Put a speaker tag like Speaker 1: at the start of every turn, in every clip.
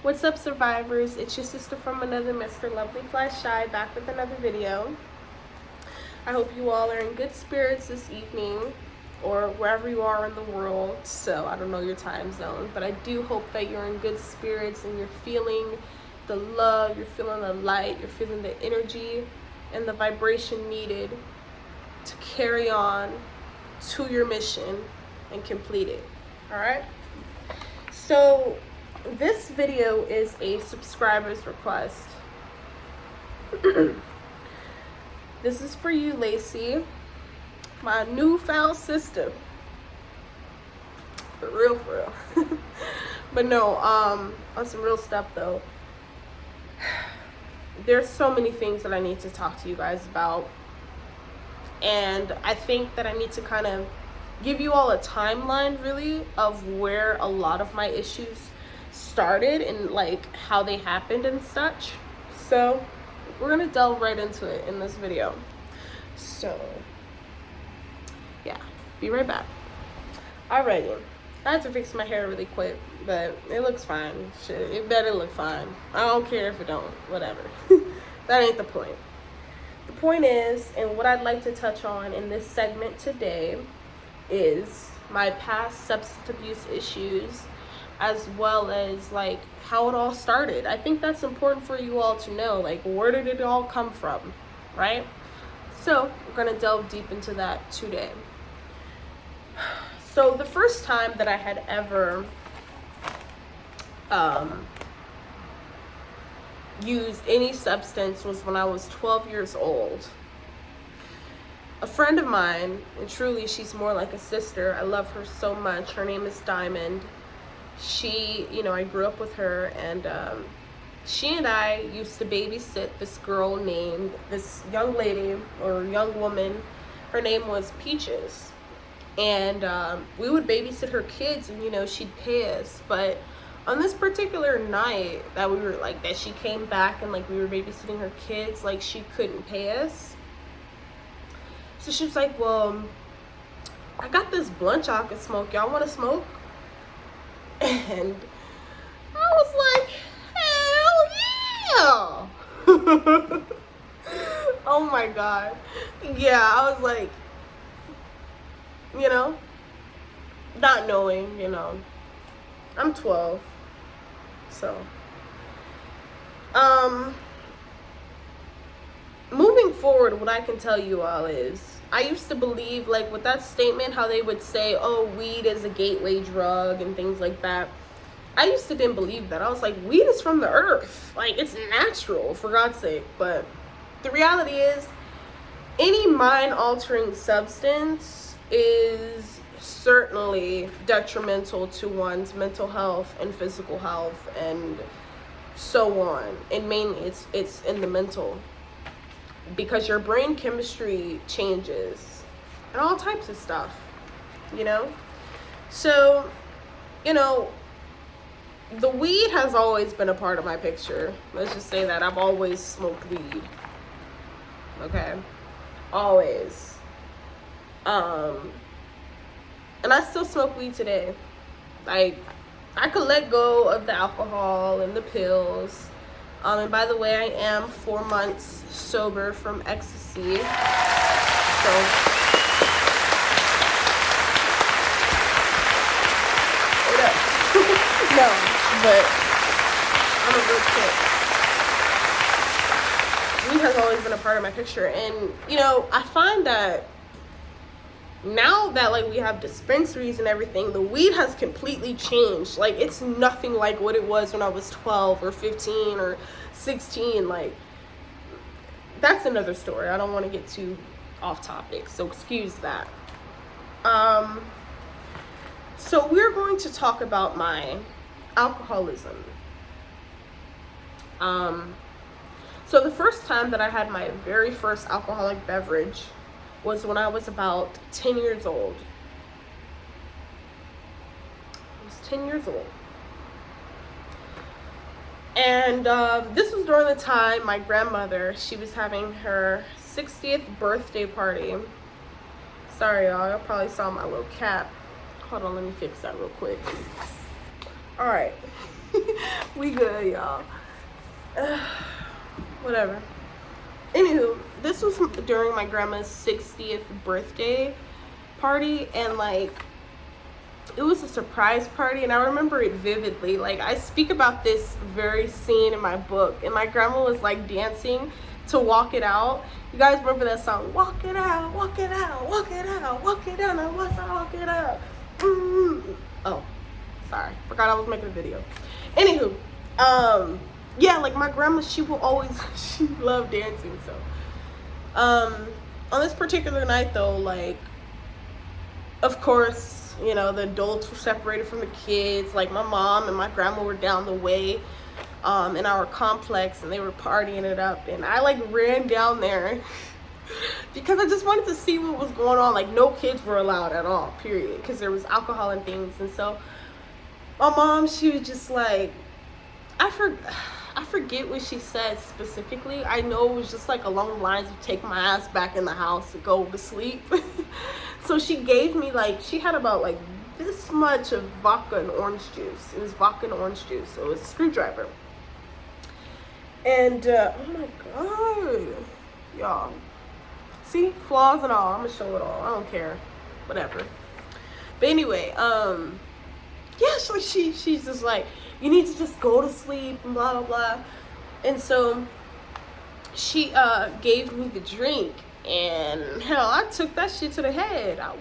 Speaker 1: What's up, survivors? It's your sister from another Mr. Lovely Fly Shy, back with another video. I hope you all are in good spirits this evening, or wherever you are in the world. So I don't know your time zone, but I do hope that you're in good spirits and you're feeling the love, you're feeling the light, you're feeling the energy and the vibration needed to carry on to your mission and complete it. All right? So this video is a subscriber's request. This is for you, Lacey, my newfound sister. For real, for real. But no, on some real stuff though. There's so many things that I need to talk to you guys about. And I think that I need to kind of give you all a timeline, really, of where a lot of my issues started and like how they happened and such. So we're gonna delve right into it in this video. So yeah, be right back. Alrighty, I had to fix my hair really quick, but it looks fine. Shit, it better look fine. I don't care if it don't, whatever. That ain't the point. The point is, and what I'd like to touch on in this segment today is my past substance abuse issues, as well as like how it all started. I think that's important for you all to know, like, where did it all come from, right? So we're gonna delve deep into that today. So the first time that I had ever used any substance was when I was 12 years old. A friend of mine, and truly she's more like a sister, I love her so much, her name is Diamond. She, I grew up with her, and she and I used to babysit this girl named, this young lady or young woman, her name was Peaches. And we would babysit her kids, and she'd pay us. But on this particular night that we were like, that she came back and like we were babysitting her kids, like she couldn't pay us. So she was like, well, I got this blunt y'all can smoke. Y'all want to smoke? And I was like, hell yeah. Oh my God. Yeah, I was like, not knowing, I'm 12. So, moving forward, what I can tell you all is, I used to believe, like, with that statement, how they would say, oh, weed is a gateway drug and things like that. I used to didn't believe that. I was like, weed is from the earth. Like, it's natural, for God's sake. But the reality is, any mind-altering substance is certainly detrimental to one's mental health and physical health and so on. And mainly, it's in the mental. Because your brain chemistry changes and all types of stuff, So, the weed has always been a part of my picture. Let's just say that I've always smoked weed. Okay? Always. And I still smoke weed today. Like, I could let go of the alcohol and the pills. And by the way, I am 4 months sober from ecstasy. So, what up? No, but I'm a good kid. Weed has always been a part of my picture. And, I find that now that, like, we have dispensaries and everything, the weed has completely changed. Like, it's nothing like what it was when I was 12 or 15 or 16. Like, that's another story. I don't want to get too off topic, so excuse that. So we're going to talk about my alcoholism. So the first time that I had my very first alcoholic beverage was when I was about 10 years old. I was 10 years old. And this was during the time my grandmother, she was having her 60th birthday party. Sorry, y'all probably saw my little cap. Hold on, let me fix that real quick. All right. We good, y'all. Whatever. Anywho, this was during my grandma's 60th birthday party, and like it was a surprise party, and I remember it vividly. Like, I speak about this very scene in my book, and my grandma was like dancing to Walk It Out. You guys remember that song? Walk it out, walk it out, walk it out, walk it out, now what's I walk it out? Oh, sorry, forgot I was making a video. Anywho, yeah, like my grandma, she will always, she loved dancing. So on this particular night though, like, of course, you know, the adults were separated from the kids. Like, my mom and my grandma were down the way in our complex, and they were partying it up, and I like ran down there because I just wanted to see what was going on. Like, no kids were allowed at all, period, because there was alcohol and things. And so my mom, she was just like, I forget what she said specifically. I know it was just like along the lines of take my ass back in the house to go to sleep. So she gave me, like, she had about like this much of vodka and orange juice. It was vodka and orange juice, so it was a screwdriver. And oh my god, y'all, see, flaws and all, I'm gonna show it all, I don't care, whatever. But anyway, yeah, so she's just like, you need to just go to sleep and blah blah blah. And so she gave me the drink, and hell, I took that shit to the head. I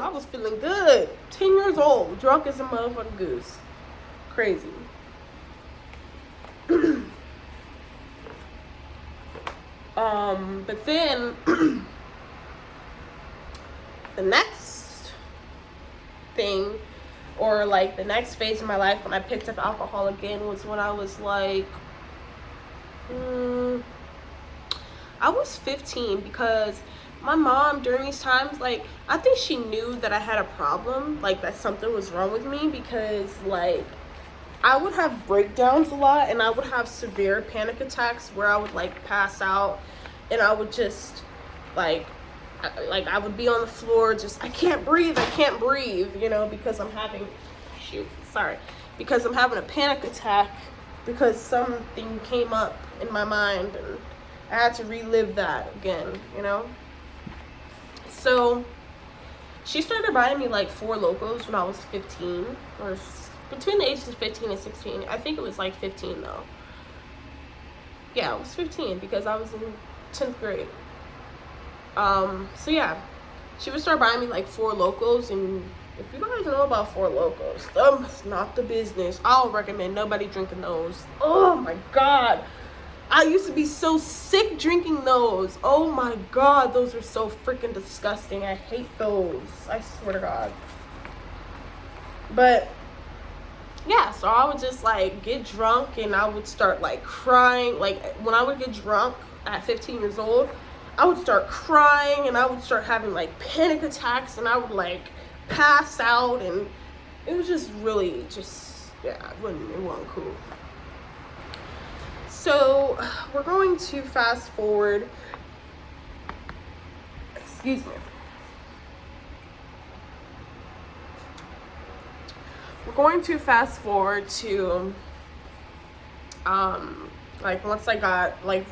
Speaker 1: was feeling good. 10 years old, drunk as a motherfucking goose. Crazy. But then the next thing, or like the next phase of my life when I picked up alcohol again, was when I was like, I was 15, because my mom during these times, like, I think she knew that I had a problem, like that something was wrong with me, because like I would have breakdowns a lot, and I would have severe panic attacks where I would like pass out, and I would just like I would be on the floor just, I can't breathe, you know, because I'm having a panic attack because something came up in my mind, and I had to relive that again, you know. So she started buying me like 4 Locos when I was 15, or between the ages of 15 and 16. I think it was like 15 though. Yeah, it was 15 because I was in 10th grade. So yeah, she would start buying me like 4 Locos, and if you guys know about 4 Locos, that's not the business. I'll recommend nobody drinking those. Oh my god, I used to be so sick drinking those. Oh my god, those are so freaking disgusting. I hate those, I swear to god. But yeah, so I would just like get drunk, and I would start like crying. Like, when I would get drunk at 15 years old, I would start crying, and I would start having like panic attacks, and I would like pass out, and it was just really yeah, it wasn't cool. So we're going to fast forward, excuse me. We're going to fast forward to like once I got like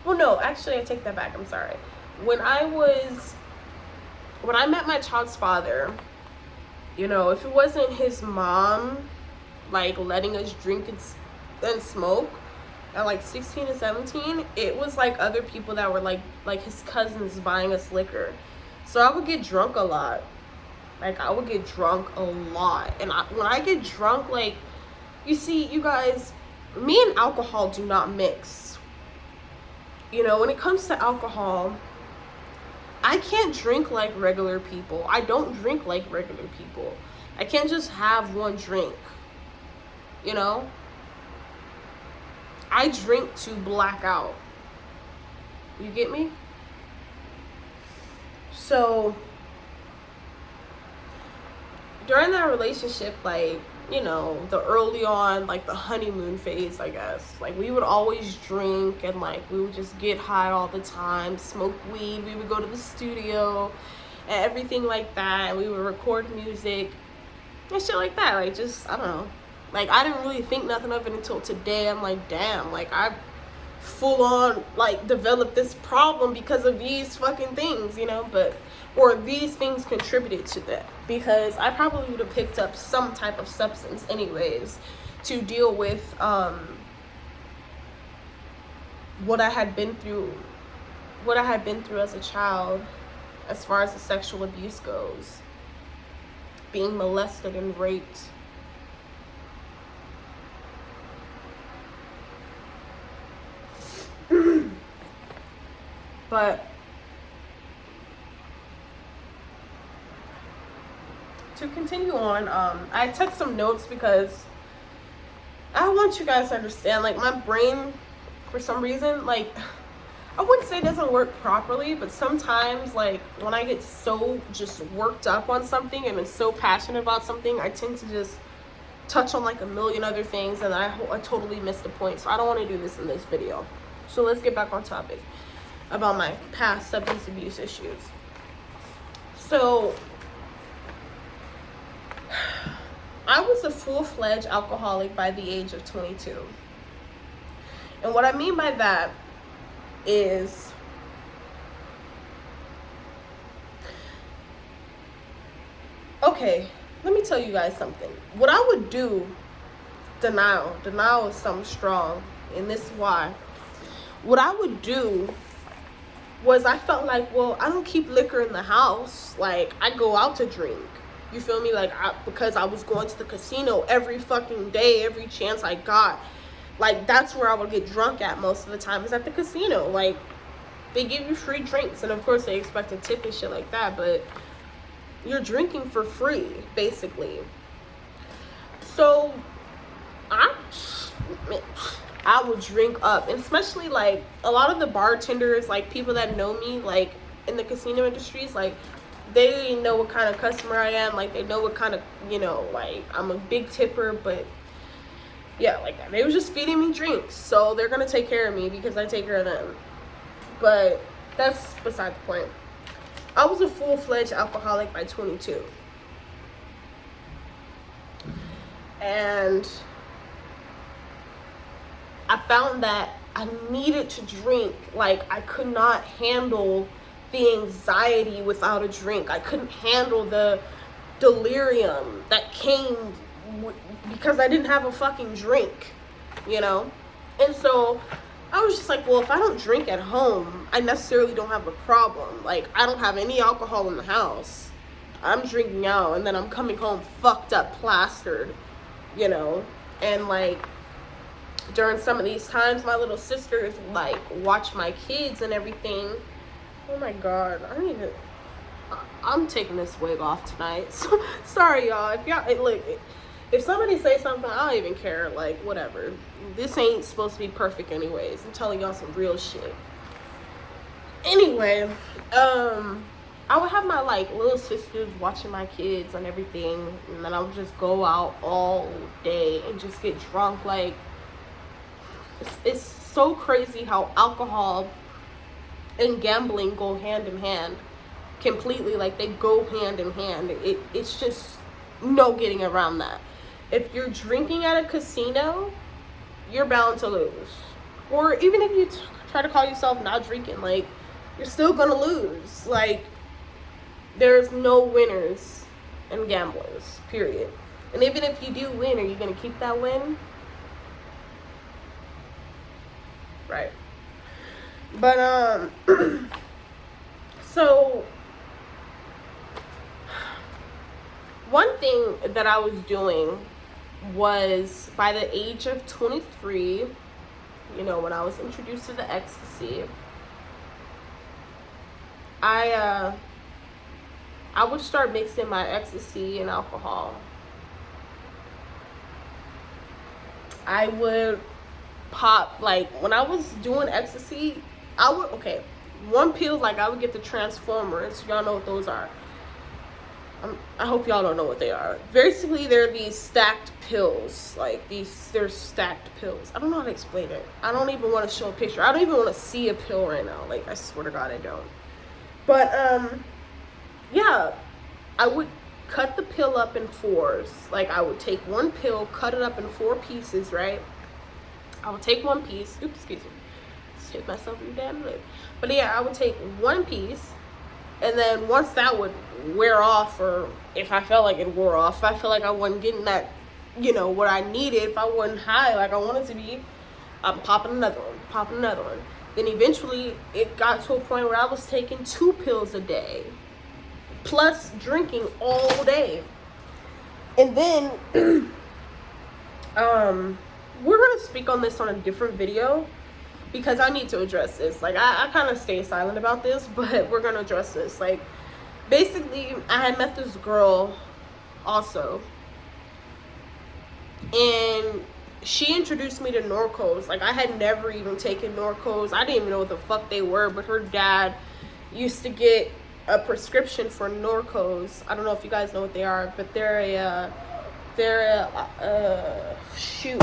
Speaker 1: well, no, actually I take that back, I'm sorry. When I met my child's father, you know, if it wasn't his mom like letting us drink and smoke at like 16 and 17, it was like other people that were like his cousins buying us liquor. So I would get drunk a lot. Like, I would get drunk a lot. And when I get drunk, like, you see, you guys, me and alcohol do not mix. You know, when it comes to alcohol, I can't drink like regular people. I don't drink like regular people. I can't just have one drink, you know? I drink to black out. You get me? So during that relationship, like, you know, the early on, like the honeymoon phase, I guess, like we would always drink, and like we would just get high all the time, smoke weed, we would go to the studio and everything like that, and we would record music and shit like that, like just, I don't know, Like, I didn't really think nothing of it until today. I'm like, damn, like, I full on, like, developed this problem because of these fucking things, you know? But, or these things contributed to that, because I probably would have picked up some type of substance anyways to deal with what I had been through as a child, as far as the sexual abuse goes, being molested and raped. But to continue on, I took some notes because I want you guys to understand, like, my brain, for some reason, like, I wouldn't say it doesn't work properly, but sometimes, like, when I get so just worked up on something and I'm so passionate about something, I tend to just touch on like a million other things, and I totally missed the point. So I don't want to do this in this video. So let's get back on topic about my past substance abuse issues. So I was a full-fledged alcoholic by the age of 22. And what I mean by that is, okay, let me tell you guys something. What I would do, denial is something strong, and this is why. What I would do was, I felt like, well, I don't keep liquor in the house. Like, I go out to drink. You feel me? Like, because I was going to the casino every fucking day, every chance I got. Like, that's where I would get drunk at most of the time, is at the casino. Like, they give you free drinks, and of course they expect a tip and shit like that, but you're drinking for free, basically. So I would drink up, and especially, like, a lot of the bartenders, like, people that know me, like, in the casino industries, like, they know what kind of customer I am. Like, they know what kind of, you know, like, I'm a big tipper. But yeah, like, they were just feeding me drinks, so they're gonna take care of me because I take care of them. But that's beside the point. I was a full-fledged alcoholic by 22. And I found that I needed to drink. Like, I could not handle the anxiety without a drink. I couldn't handle the delirium that came because I didn't have a fucking drink, you know? And so I was just like, well, if I don't drink at home, I necessarily don't have a problem. Like, I don't have any alcohol in the house. I'm drinking out, and then I'm coming home fucked up, plastered, you know? And, like, during some of these times, my little sisters, like, watch my kids and everything. Oh my God, I'm taking this wig off tonight. So, sorry, y'all. If y'all, look, if somebody say something, I don't even care. Like, whatever. This ain't supposed to be perfect anyways. I'm telling y'all some real shit. Anyway, I would have my, like, little sisters watching my kids and everything, and then I would just go out all day and just get drunk. Like, it's so crazy how alcohol and gambling go hand in hand completely. Like, they go hand in hand. It's just no getting around that. If you're drinking at a casino, you're bound to lose. Or even if you try to call yourself not drinking, like, you're still gonna lose. Like, there's no winners and gamblers, period. And even if you do win, are you gonna keep that win? Right. But so one thing that I was doing was, by the age of 23, you know, when I was introduced to the ecstasy, I would start mixing my ecstasy and alcohol. I would pop, like, when I was doing ecstasy, one pill, like, I would get the Transformers. Y'all know what those are. I hope y'all don't know what they are. Basically, they're these stacked pills. Like, they're stacked pills. I don't know how to explain it. I don't even want to show a picture. I don't even want to see a pill right now. Like, I swear to God, I don't. But, yeah, I would cut the pill up in fours. Like, I would take one pill, cut it up in 4 pieces, right? I would take one piece. Oops, excuse me. Just hit myself in the damn lip. But yeah, I would take one piece, and then once that would wear off, or if I felt like it wore off, if I felt like I wasn't getting that, you know, what I needed, if I wasn't high like I wanted to be, I'm popping another one. Then eventually it got to a point where I was taking 2 pills a day, plus drinking all day. And then we're gonna speak on this on a different video, because I need to address this. Like, I kind of stay silent about this, but we're gonna address this. Like, basically, I had met this girl also, and she introduced me to Norcos. Like, I had never even taken Norcos. I didn't even know what the fuck they were, but her dad used to get a prescription for Norcos. I don't know if you guys know what they are, but they're shoot,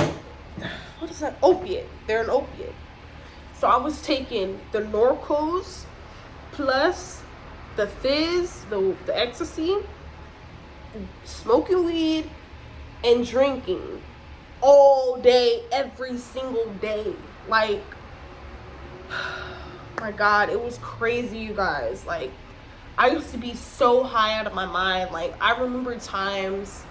Speaker 1: what is that? Opiate. They're an opiate. So I was taking the Norcos plus the fizz, the ecstasy, smoking weed, and drinking all day, every single day. Like, my God, it was crazy, you guys. Like, I used to be so high out of my mind. Like, I remember times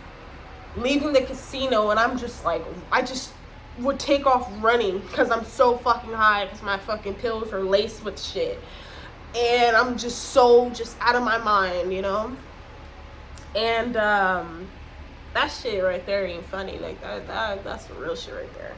Speaker 1: leaving the casino and I'm just like, I just would take off running because I'm so fucking high, because my fucking pills are laced with shit, and I'm just out of my mind, you know. And that shit right there ain't funny. Like, that's the real shit right there.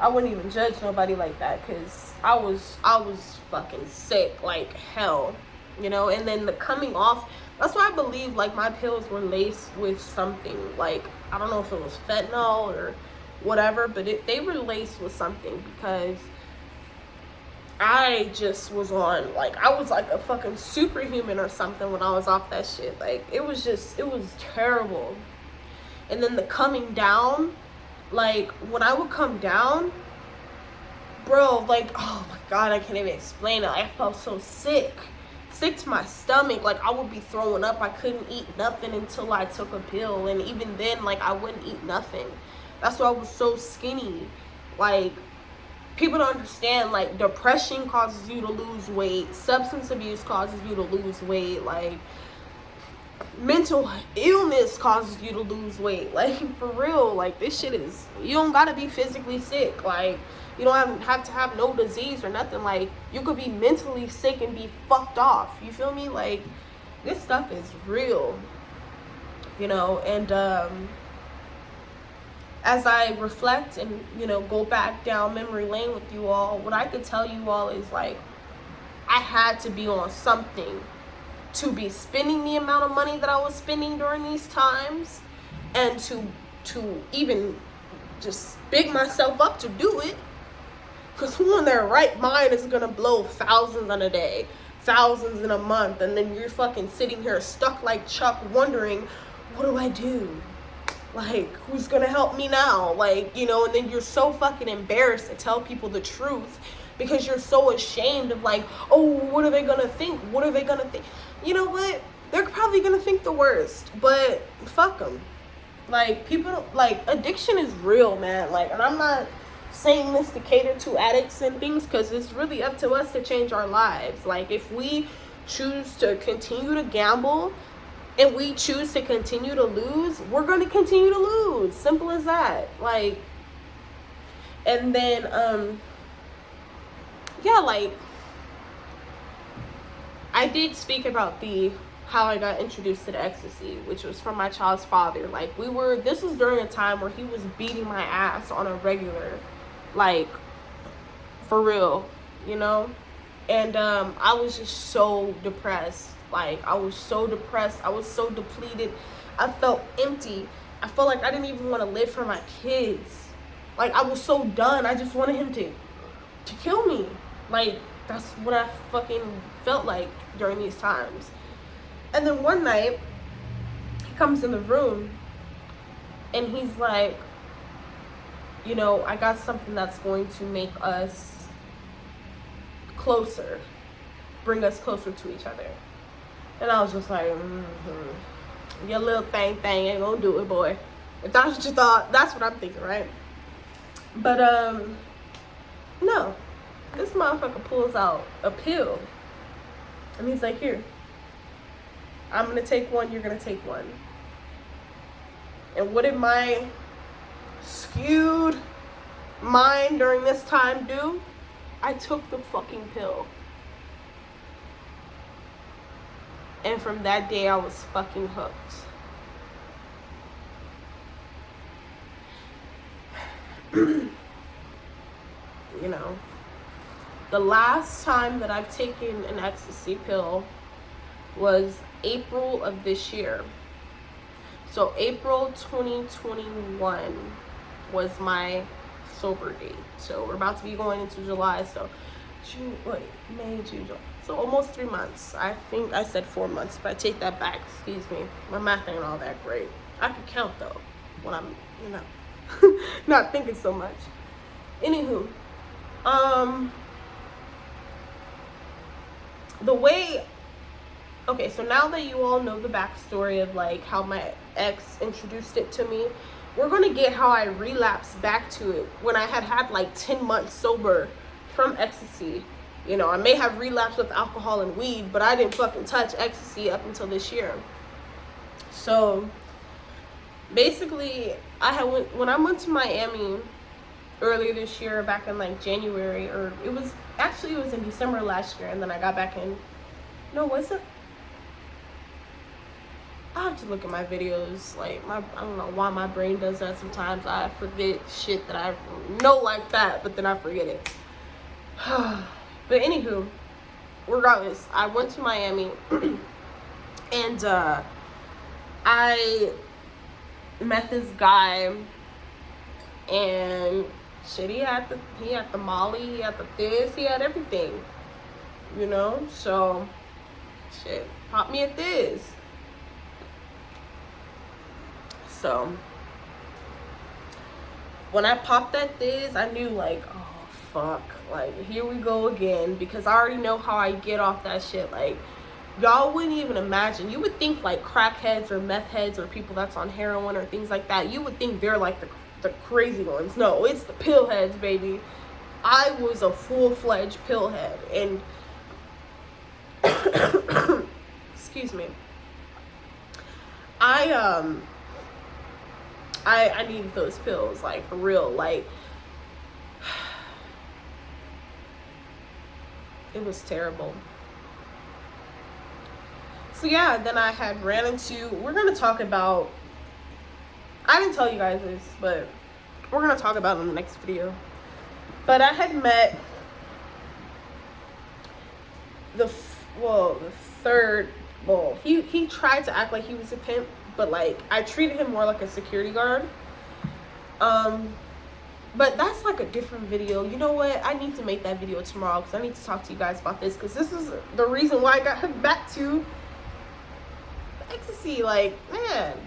Speaker 1: I wouldn't even judge nobody like that, because I was fucking sick like hell, you know. And then the coming off, that's why I believe like my pills were laced with something. Like, I don't know if it was fentanyl or whatever, but they were laced with something, because I just was on, like, I was like a fucking superhuman or something when I was off that shit. Like, it was terrible. And then the coming down, like, when I would come down, bro, like, oh my God, I can't even explain it. I felt so sick to my stomach. Like, I would be throwing up. I couldn't eat nothing until I took a pill, and even then, like, I wouldn't eat nothing. That's why I was so skinny. Like, people don't understand, like, depression causes you to lose weight, substance abuse causes you to lose weight, like, mental illness causes you to lose weight. Like, for real, like, this shit is, you don't gotta be physically sick. Like, you don't have to have no disease or nothing. Like, you could be mentally sick and be fucked off, you feel me? Like, this stuff is real, you know. And as I reflect and, you know, go back down memory lane with you all, what I could tell you all is, like, I had to be on something to be spending the amount of money that I was spending during these times, and to even just big myself up to do it. Because who in their right mind is gonna blow thousands in a day, thousands in a month, and then you're fucking sitting here stuck like Chuck wondering, what do I do? Like, who's gonna help me now? Like, you know. And then you're so fucking embarrassed to tell people the truth, because you're so ashamed of, like, oh, what are they gonna think? What are they gonna think? You know what? They're probably gonna think the worst, but fuck them. Like, people, like, addiction is real, man. Like, and I'm not saying this to cater to addicts and things, because it's really up to us to change our lives. Like, if we choose to continue to gamble and we choose to continue to lose, we're going to continue to lose. Simple as that. Like, and then yeah, like, I did speak about how I got introduced to the ecstasy, which was from my child's father. Like, this was during a time where he was beating my ass on a regular, like, for real, you know. And I was just so depressed. Like, I was so depressed. I was so depleted. I felt empty. I felt like I didn't even want to live for my kids. Like, I was so done. I just wanted him to kill me. Like, that's what I fucking felt like during these times. And then one night, he comes in the room, and he's like, you know, I got something that's going to make us closer, bring us closer to each other. And I was just like, Your little thing ain't gonna do it, boy. If that's what you thought, that's what I'm thinking, right? But no, this motherfucker pulls out a pill, and he's like, here, I'm gonna take one, you're gonna take one. And what did my skewed mind during this time do? I took the fucking pill. And from that day, I was fucking hooked. You know, the last time that I've taken an ecstasy pill was April of this year. So April 2021 was my sober date. So we're about to be going into July. So May, June, July. So almost 3 months. I think I said 4 months, but I take that back. Excuse me. My math ain't all that great. I can count though when I'm, not thinking so much. Anywho, okay, so now that you all know the backstory of like how my ex introduced it to me, we're gonna get how I relapsed back to it when I had like 10 months sober from ecstasy. I may have relapsed with alcohol and weed, but I didn't fucking touch ecstasy up until this year. So basically, when I went to Miami earlier this year, back in like January, or it was in December last year, and then I got back in. No, was it? I have to look at my videos. Like, I don't know why my brain does that sometimes. I forget shit that I know like that, but then I forget it. But anywho, regardless, I went to Miami and I met this guy, and shit, he had the Molly, he had the this, he had everything, so shit, pop me at this. So when I popped that this, I knew like, oh fuck, like here we go again, because I already know how I get off that shit. Like, y'all wouldn't even imagine. You would think like crackheads or meth heads or people that's on heroin or things like that, you would think they're like the crazy ones. No, it's the pill heads, baby. I was a full-fledged pill head, and excuse me, I needed those pills, like, for real. Like, it was terrible. So yeah, then I had ran into, we're going to talk about, I didn't tell you guys this, but we're going to talk about it in the next video. But I had met he tried to act like he was a pimp, but like I treated him more like a security guard. But that's like a different video. You know what? I need to make that video tomorrow, because I need to talk to you guys about this, because this is the reason why I got hooked back to ecstasy. Like, man.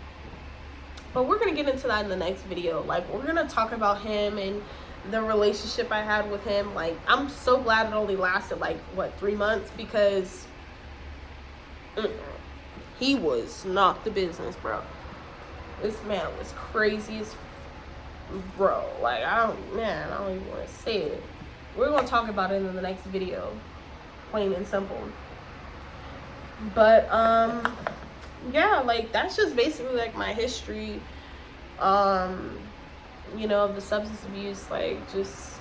Speaker 1: But we're gonna get into that in the next video. Like, we're gonna talk about him and the relationship I had with him. Like, I'm so glad it only lasted like 3 months, because he was not the business, bro. This man was crazy as bro. Like, I don't even want to say it. We're gonna talk about it in the next video, plain and simple. But yeah, like, that's just basically like my history, of the substance abuse. Like, just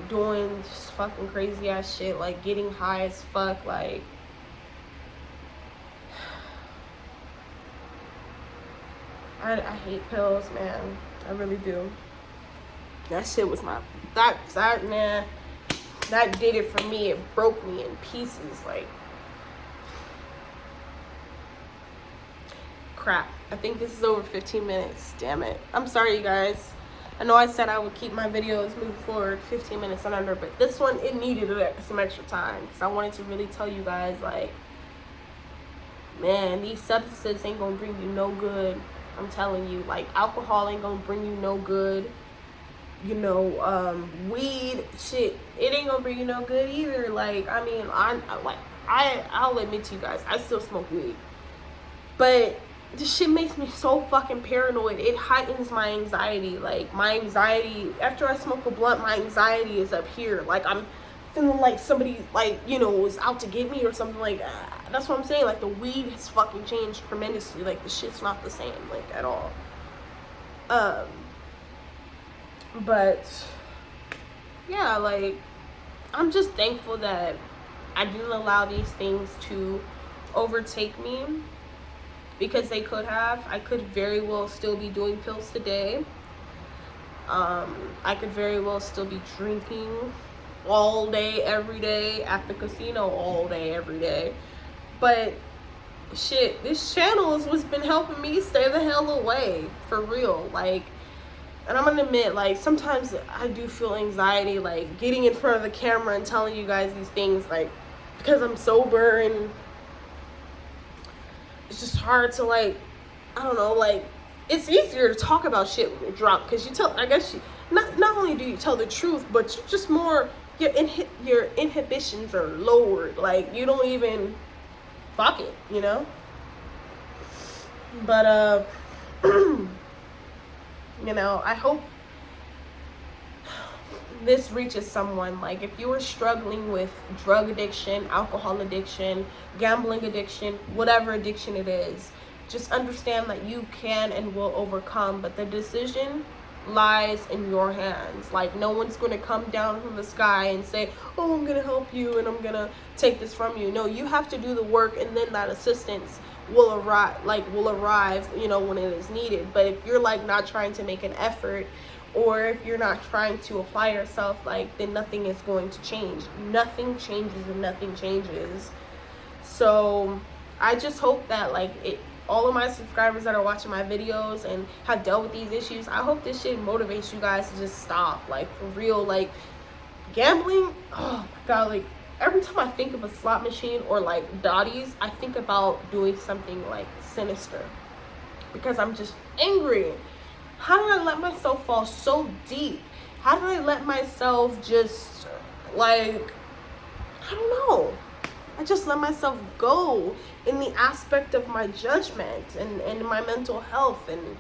Speaker 1: doing just fucking crazy ass shit, like getting high as fuck. Like, I hate pills, man. I really do. That shit was that did it for me. It broke me in pieces. Like, crap. I think this is over 15 minutes. Damn it. I'm sorry, you guys. I know I said I would keep my videos moving forward 15 minutes and under, but this one, it needed some extra time, because I wanted to really tell you guys, like, man, these substances ain't gonna bring you no good. I'm telling you, like, alcohol ain't gonna bring you no good. Weed, shit, it ain't gonna bring you no good either. Like, I mean, I'll admit to you guys, I still smoke weed. But this shit makes me so fucking paranoid. It heightens my anxiety. Like, my anxiety, after I smoke a blunt, my anxiety is up here. Like, I'm feeling like somebody, like, you know, is out to get me or something. Like, that's what I'm saying. Like, the weed has fucking changed tremendously. Like, the shit's not the same, like, at all. But yeah, like, I'm just thankful that I didn't allow these things to overtake me, because they could have. I could very well still be doing pills today. I could very well still be drinking all day, every day, at the casino all day, every day. But shit, this channel is what's been helping me stay the hell away, for real. Like, and I'm gonna admit, like, sometimes I do feel anxiety, like, getting in front of the camera and telling you guys these things, like, because I'm sober, and it's just hard to, like, I don't know, like, it's easier to talk about shit when you're drunk, because you tell, I guess, not only do you tell the truth, but you just more, your inhibitions are lowered. Like, you don't even, fuck it, you know? But, you know, I hope this reaches someone. Like, if you are struggling with drug addiction, alcohol addiction, gambling addiction, whatever addiction it is, just understand that you can and will overcome, but the decision lies in your hands. Like, no one's going to come down from the sky and say, oh, I'm going to help you and I'm going to take this from you. No, you have to do the work, and then that assistance will arrive, you know, when it is needed. But if you're, like, not trying to make an effort, or if you're not trying to apply yourself, like, then nothing is going to change. Nothing changes and nothing changes. So I just hope that, like, all of my subscribers that are watching my videos and have dealt with these issues, I hope this shit motivates you guys to just stop. Like, for real. Like, gambling, oh my god, like, every time I think of a slot machine or, like, dotties, I think about doing something, like, sinister, because I'm just angry. How did I let myself fall so deep? How did I let myself just, like, I don't know. I just let myself go in the aspect of my judgment and my mental health and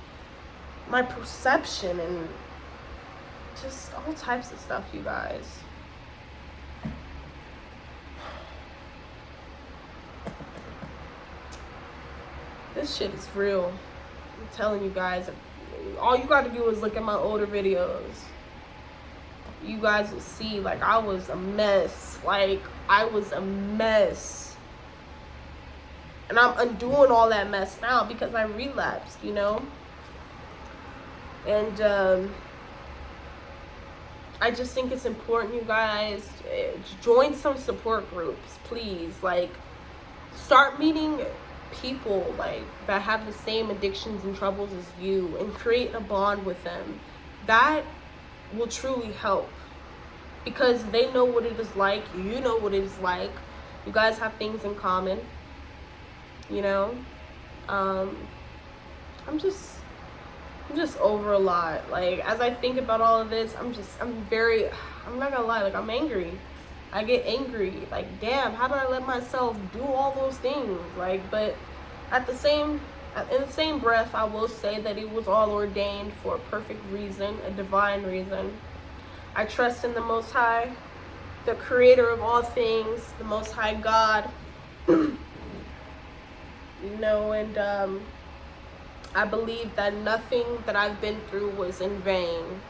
Speaker 1: my perception and just all types of stuff, you guys. This shit is real. I'm telling you guys, all you gotta do is look at my older videos. You guys will see, like, I was a mess. Like, I was a mess. And I'm undoing all that mess now because I relapsed, you know? And I just think it's important, you guys, join some support groups, please. Like, start meeting people, like, that have the same addictions and troubles as you, and create a bond with them. That will truly help, because they know what it is like, you know what it is like, you guys have things in common, you know. I'm just over a lot. Like, as I think about all of this, I'm not gonna lie, like, I'm angry. I get angry, like, damn, how did I let myself do all those things? Like, but in the same breath, I will say that it was all ordained for a perfect reason, a divine reason. I trust in the Most High, the creator of all things, the Most High God. You know, and I believe that nothing that I've been through was in vain.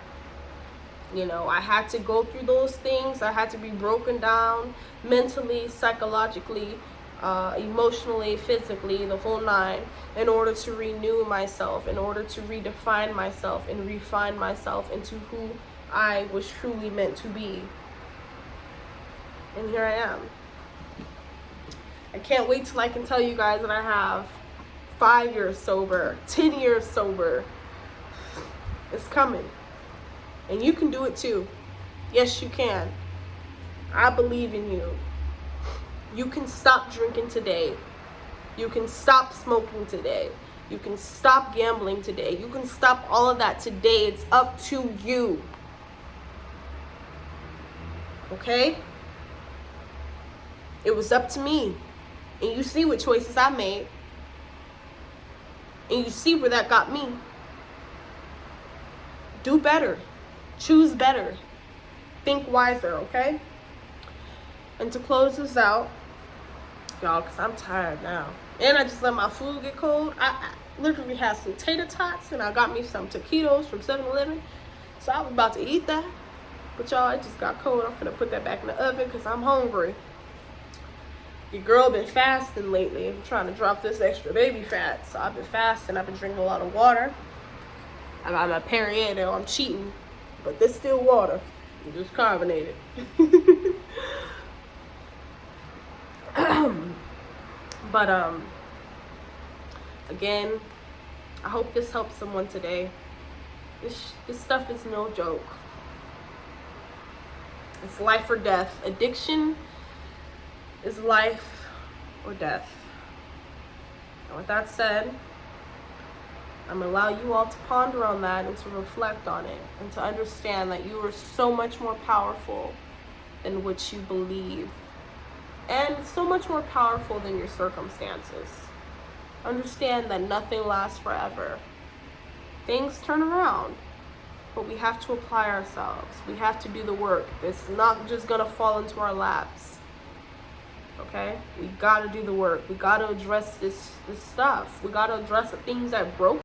Speaker 1: You know, I had to go through those things. I had to be broken down mentally, psychologically, emotionally, physically, the whole nine, in order to renew myself, in order to redefine myself and refine myself into who I was truly meant to be. And here I am. I can't wait till I can tell you guys that I have 5 years sober, 10 years sober. It's coming. And you can do it too. Yes, you can. I believe in you. You can stop drinking today. You can stop smoking today. You can stop gambling today. You can stop all of that today. It's up to you. Okay? It was up to me. And you see what choices I made. And you see where that got me. Do better. Choose better. Think wiser, okay? And to close this out, y'all, because I'm tired now. And I just let my food get cold. I literally had some tater tots, and I got me some taquitos from 7-Eleven. So I was about to eat that. But y'all, it just got cold. I'm finna put that back in the oven because I'm hungry. Your girl been fasting lately. I'm trying to drop this extra baby fat. So I've been fasting. I've been drinking a lot of water. I got my Perrier though. I'm cheating. But this still water. It's just carbonated. But again, I hope this helps someone today. This stuff is no joke. It's life or death. Addiction is life or death. And with that said, I'm going to allow you all to ponder on that and to reflect on it and to understand that you are so much more powerful than what you believe, and so much more powerful than your circumstances. Understand that nothing lasts forever. Things turn around, but we have to apply ourselves. We have to do the work. It's not just going to fall into our laps. Okay? We got to do the work. We got to address this stuff. We got to address the things that broke